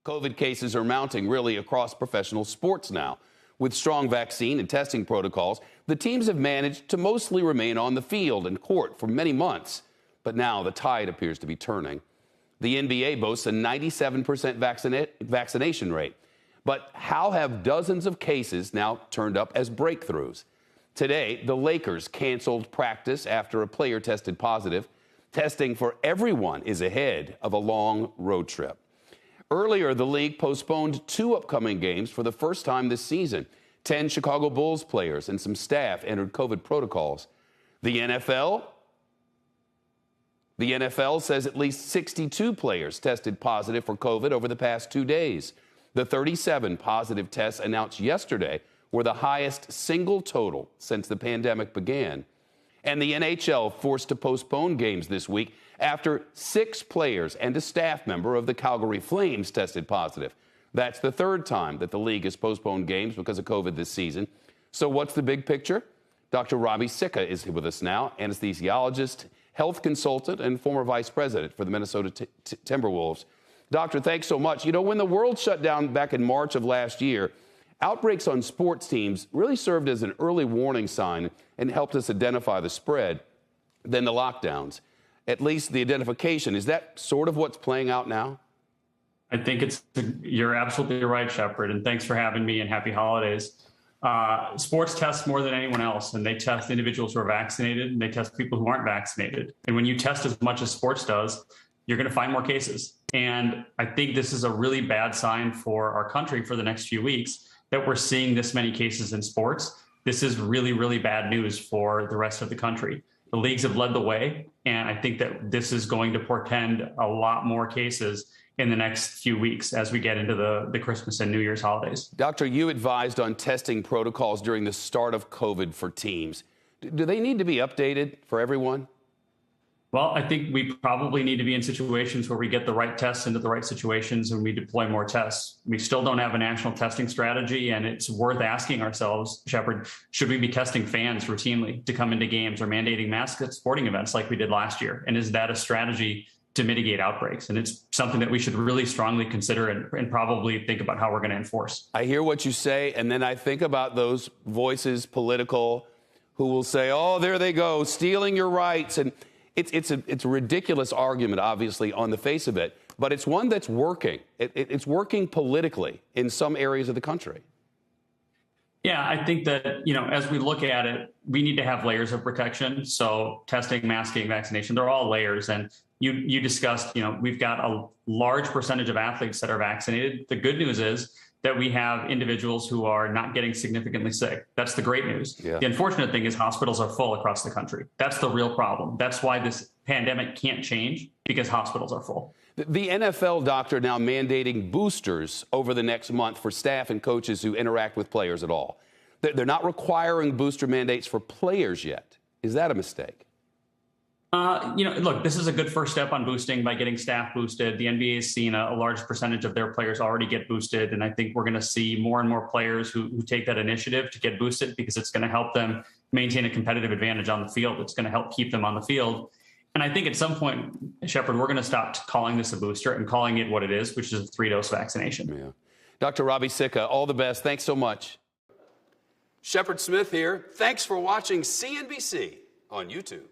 COVID cases are mounting really across professional sports now. With strong vaccine and testing protocols, the teams have managed to mostly remain on the field and court for many months. But now the tide appears to be turning. The NBA boasts a 97% vaccination rate. But how have dozens of cases now turned up as breakthroughs? Today, the Lakers canceled practice after a player tested positive. Testing for everyone is ahead of a long road trip. Earlier, the league postponed 2 upcoming games for the first time this season. 10 Chicago Bulls players and some staff entered COVID protocols. The NFL says at least 62 players tested positive for COVID over the past 2 days. The 37 positive tests announced yesterday were the highest single total since the pandemic began. And the NHL forced to postpone games this week after 6 players and a staff member of the Calgary Flames tested positive. That's the 3rd time that the league has postponed games because of COVID this season. So what's the big picture? Dr. Robbie Sicca is with us now, anesthesiologist, health consultant, and former vice president for the Minnesota Timberwolves. Doctor, thanks so much. You know, when the world shut down back in March of last year, outbreaks on sports teams really served as an early warning sign and helped us identify the spread. Then the lockdowns, at least the identification, is that sort of what's playing out now? I think you're absolutely right, Shepard, and thanks for having me and happy holidays. Sports test more than anyone else, and they test individuals who are vaccinated and they test people who aren't vaccinated. And when you test as much as sports does, you're going to find more cases. And I think this is a really bad sign for our country for the next few weeks that we're seeing this many cases in sports. This is really, really bad news for the rest of the country. The leagues have led the way, and I think that this is going to portend a lot more cases in the next few weeks as we get into the Christmas and New Year's holidays. Doctor, you advised on testing protocols during the start of COVID for teams. Do they need to be updated for everyone? Well, I think we probably need to be in situations where we get the right tests into the right situations and we deploy more tests. We still don't have a national testing strategy, and it's worth asking ourselves, Shepard, should we be testing fans routinely to come into games or mandating masks at sporting events like we did last year? And is that a strategy to mitigate outbreaks? And it's something that we should really strongly consider and probably think about how we're going to enforce. I hear what you say, and then I think about those voices, political, who will say, oh, there they go, stealing your rights. And it's a ridiculous argument, obviously, on the face of it, but it's one that's working. It's working politically in some areas of the country. Yeah, I think that, as we look at it, we need to have layers of protection. So testing, masking, vaccination, they're all layers. And you discussed, we've got a large percentage of athletes that are vaccinated. The good news is that we have individuals who are not getting significantly sick. That's the great news. Yeah. The unfortunate thing is hospitals are full across the country. That's the real problem. That's why this pandemic can't change, because hospitals are full. The NFL, doctor, now mandating boosters over the next month for staff and coaches who interact with players at all. They're not requiring booster mandates for players yet. Is that a mistake? Look, this is a good first step on boosting by getting staff boosted. The NBA has seen a large percentage of their players already get boosted. And I think we're going to see more and more players who take that initiative to get boosted, because it's going to help them maintain a competitive advantage on the field. It's going to help keep them on the field. And I think at some point, Shepard, we're going to stop calling this a booster and calling it what it is, which is a 3-dose vaccination. Yeah. Dr. Robbie Sicca, all the best. Thanks so much. Shepard Smith here. Thanks for watching CNBC on YouTube.